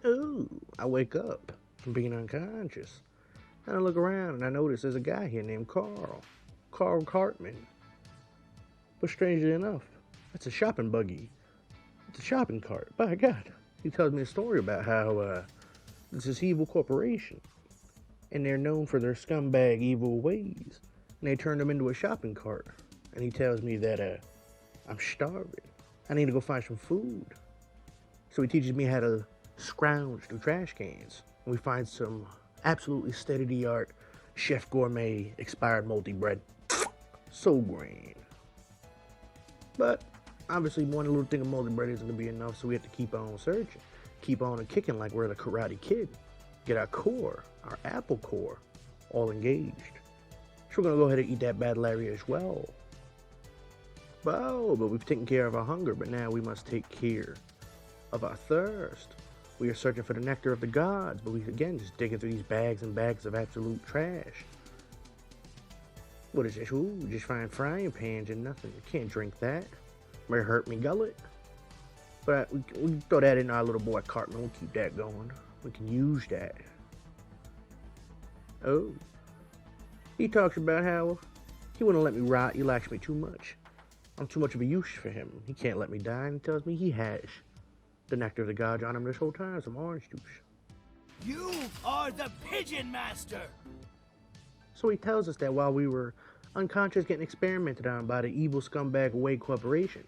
Ooh, I wake up from being unconscious. And I look around and I notice there's a guy here named Carl. Carl Cartman. But strangely enough, it's a shopping buggy. It's a shopping cart. By God. He tells me a story about how it's this evil corporation. And they're known for their scumbag evil ways. And they turned him into a shopping cart. And he tells me that I'm starving. I need to go find some food. So he teaches me how to scrounge through trash cans. And we find some absolutely state-of-the-art chef gourmet expired multi bread. So grand. But obviously one little thing of multi bread isn't gonna be enough, so we have to keep on searching. Keep on and kicking like we're the Karate Kid. Get our core, our apple core, all engaged. So we're gonna go ahead and eat that bad Larry as well. But we've taken care of our hunger, but now we must take care of our thirst. We are searching for the nectar of the gods, but we again just digging through these bags and bags of absolute trash. What is this? Ooh, just find frying pans and nothing. You can't drink that. May hurt me gullet. But we throw that in our little boy Cartman. We'll keep that going. We can use that. Oh. He talks about how he wouldn't let me rot. He likes me too much. I'm too much of a use for him. He can't let me die, and he tells me he has the nectar of the gods on him this whole time, some orange juice. You are the Pigeon Master! So he tells us that while we were unconscious getting experimented on by the evil scumbag Wade Corporation,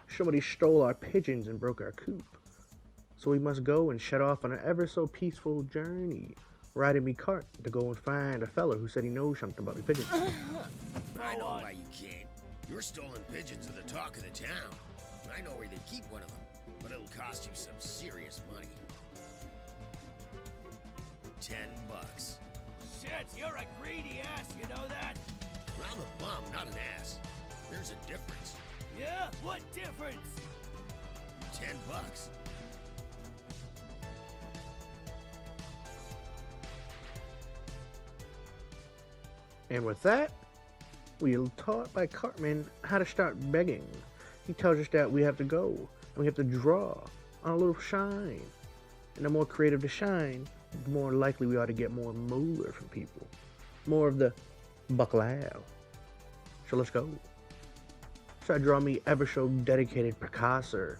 somebody stole our pigeons and broke our coop. So we must go and set off on an ever so peaceful journey, riding me cart to go and find a fella who said he knows something about the pigeons. I know why you came. Your stolen pigeons are the talk of the town. I know where they keep one of them, but it'll cost you some serious money. $10. Shit, you're a greedy ass, you know that? I'm a bum, not an ass. There's a difference. Yeah? What difference? $10. And with that, we are taught by Cartman how to start begging. He tells us that we have to go, and we have to draw on a little shine. And the more creative the shine, the more likely we are to get more moolah from people. More of the bucklow. So let's go. So I draw me ever so dedicated Picasso.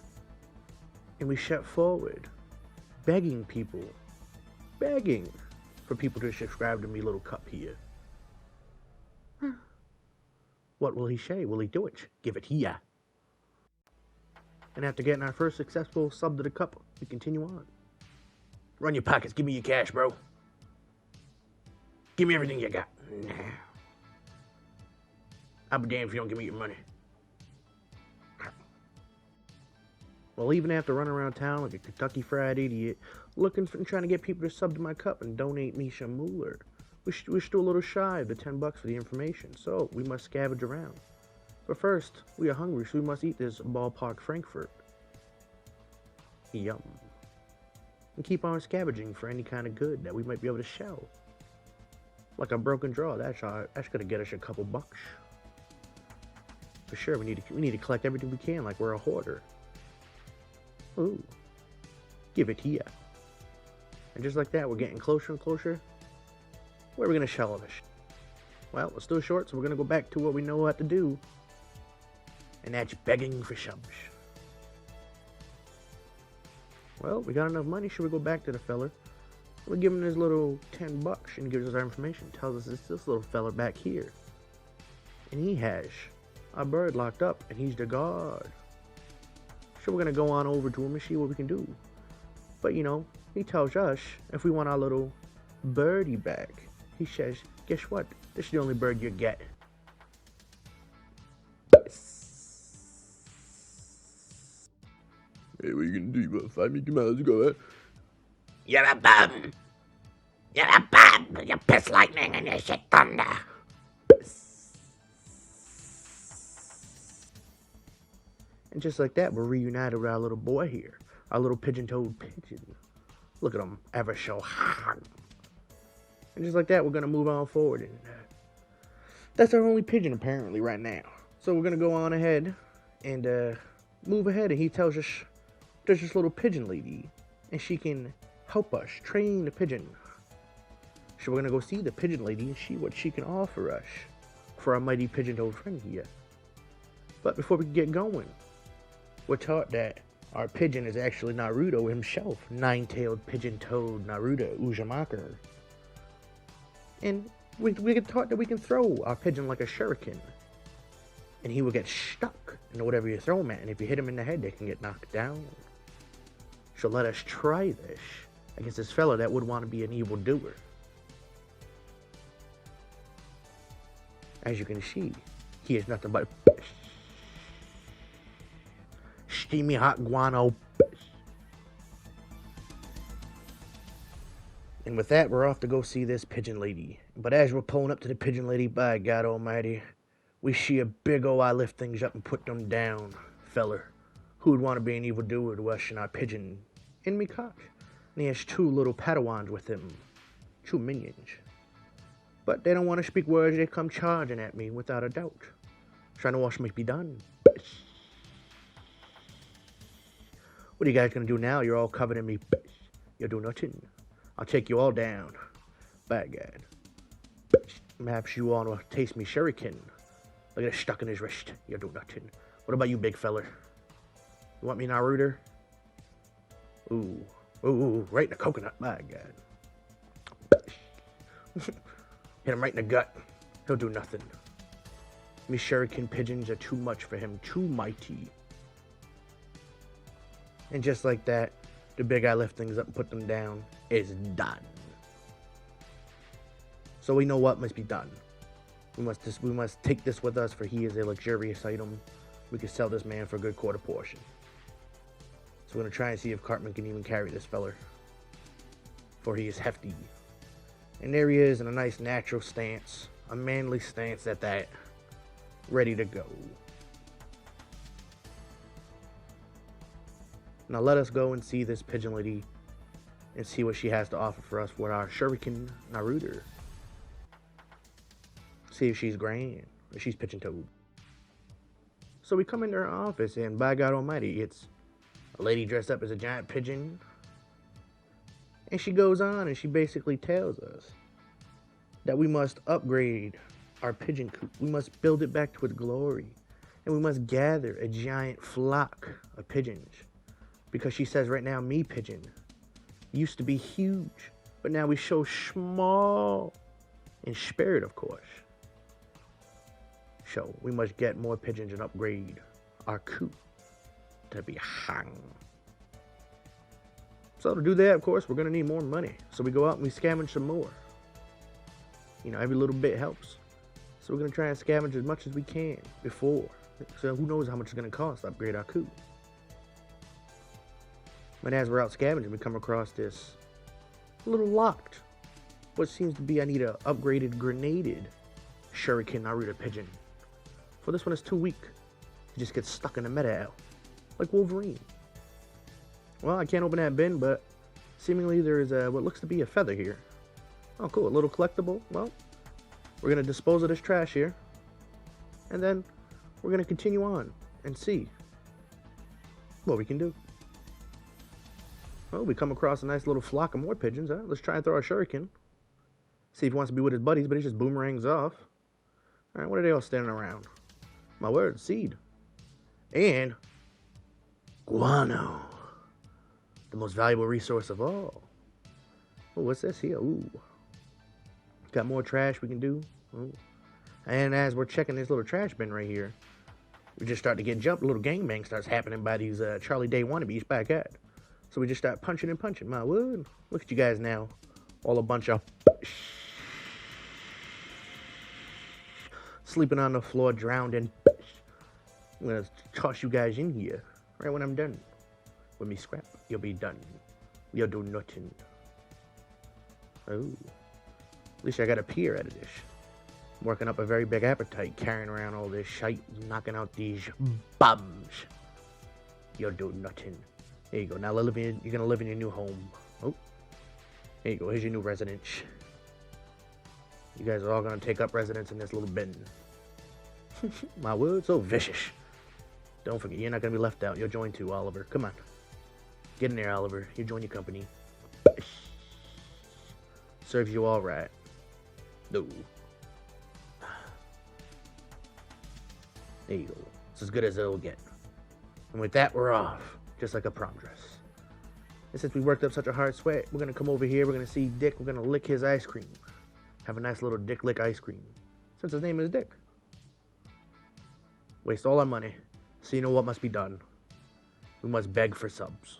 And we step forward, begging people, begging for people to subscribe to me little cup here. What will he say? Will he do it? Give it here. And after getting our first successful sub to the cup, we continue on. Run your pockets. Give me your cash, bro. Give me everything you got. Nah. I'll be damned if you don't give me your money. Well, even after running around town like a Kentucky Fried Idiot, looking for and trying to get people to sub to my cup and donate me some moolah, we're still a little shy of the $10 for the information, so we must scavenge around. But first, we are hungry, so we must eat this ballpark Frankfurt. Yum. And keep on scavenging for any kind of good that we might be able to sell. Like a broken draw, that's gonna get us a couple bucks. For sure, we need to collect everything we can like we're a hoarder. Ooh. Give it here. And just like that, we're getting closer and closer. Where are we going to shell this? Well, it's still short, so we're going to go back to what we know what to do. And that's begging for subs. Well, we got enough money. Should we go back to the fella? We're giving his little $10 and he gives us our information. Tells us it's this little fella back here. And he has a bird locked up, and he's the guard. So we're going to go on over to him and see what we can do. But, you know, he tells us if we want our little birdie back, he says, guess what? This is the only bird you get. Hey, what are you gonna do? You wanna fight me? Come on, let's go, You're a bum. You're a bum. You piss lightning and you shit thunder. And just like that, we're reunited with our little boy here. Our little pigeon-toed pigeon. Look at him, ever so hot. And just like that, we're going to move on forward. And that's our only pigeon, apparently, right now. So we're going to go on ahead and move ahead. And he tells us there's this little pigeon lady. And she can help us train the pigeon. So we're gonna go see the pigeon lady and see what she can offer us for our mighty pigeon-toed friend here. But before we get going, we're taught that our pigeon is actually Naruto himself, nine-tailed pigeon-toed Naruto Uzumaki. And we get taught that we can throw our pigeon like a shuriken. And he will get stuck in whatever you throw him at. And if you hit him in the head, they can get knocked down. So let us try this against this fella that would want to be an evildoer. As you can see, he is nothing but steamy hot guano. And with that, we're off to go see this pigeon lady. But as we're pulling up to the pigeon lady, by God almighty, we see a big ol' I lift things up and put them down feller who would want to be an evildoer to us and our pigeon in Mikosh. And he has two little Padawans with him, two minions. But they don't want to speak words, they come charging at me without a doubt, trying to watch me be done. What are you guys gonna do now? You're all covered in me. You'll do nothing. I'll take you all down. Bad guy. Perhaps you all want to taste me shuriken. Look at it stuck in his wrist. You'll do nothing. What about you, big feller? You want me Naruto? Ooh. Ooh, right in the coconut. My God. Hit him right in the gut. He'll do nothing. Me shuriken pigeons are too much for him. Too mighty. And just like that, the big guy lift things up and put them down is done. So we know what must be done. We must take this with us, for he is a luxurious item. We can sell this man for a good quarter portion. So we're gonna try and see if Cartman can even carry this feller, for he is hefty. And there he is in a nice natural stance, a manly stance at that, ready to go. Now let us go and see this pigeon lady and see what she has to offer for us with our shuriken Naruto. See if she's grand or she's pigeon-toed. So we come into her office, and by God almighty, it's a lady dressed up as a giant pigeon. And she goes on and she basically tells us that we must upgrade our pigeon coop. We must build it back to its glory. And we must gather a giant flock of pigeons. Because she says right now, me pigeon used to be huge, but now we so small in spirit, of course. So we must get more pigeons and upgrade our coop to be hung. So to do that, of course, we're going to need more money. So we go out and we scavenge some more. You know, every little bit helps. So we're going to try and scavenge as much as we can before. So who knows how much it's going to cost to upgrade our coop. But as we're out scavenging, we come across this little locked, what seems to be, I need a upgraded grenaded shuriken Naruto pigeon. For this one is too weak. He just gets stuck in the metal, like Wolverine. Well, I can't open that bin, but seemingly there is what looks to be a feather here. Oh, cool, a little collectible. Well, we're going to dispose of this trash here, and then we're going to continue on and see what we can do. Well, we come across a nice little flock of more pigeons. Huh? Let's try and throw our shuriken. See if he wants to be with his buddies, but he just boomerangs off. All right, what are they all standing around? My word, seed. And guano. The most valuable resource of all. Oh, what's this here? Ooh. Got more trash we can do. Ooh. And as we're checking this little trash bin right here, we just start to get jumped. A little gangbang starts happening by these Charlie Day wannabes back at. So we just start punching and punching. My word. Look at you guys now. All a bunch of sleeping on the floor, drowned in. I'm going to toss you guys in here right when I'm done. With me scrap, you'll be done. You'll do nothing. Oh. At least I got a peer out of this. I'm working up a very big appetite, carrying around all this shite, knocking out these bums. You'll do nothing. There you go. Now you're going to live in your new home. Oh. There you go. Here's your new residence. You guys are all going to take up residence in this little bin. My word, so vicious. Don't forget, you're not going to be left out. You'll join too, Oliver. Come on. Get in there, Oliver. You join your company. Serves you all right. No. There you go. It's as good as it'll get. And with that, we're off. Just like a prom dress. And since we worked up such a hard sweat, we're going to come over here. We're going to see Dick. We're going to lick his ice cream. Have a nice little Dick lick ice cream. Since his name is Dick. Waste all our money. So you know what must be done. We must beg for subs.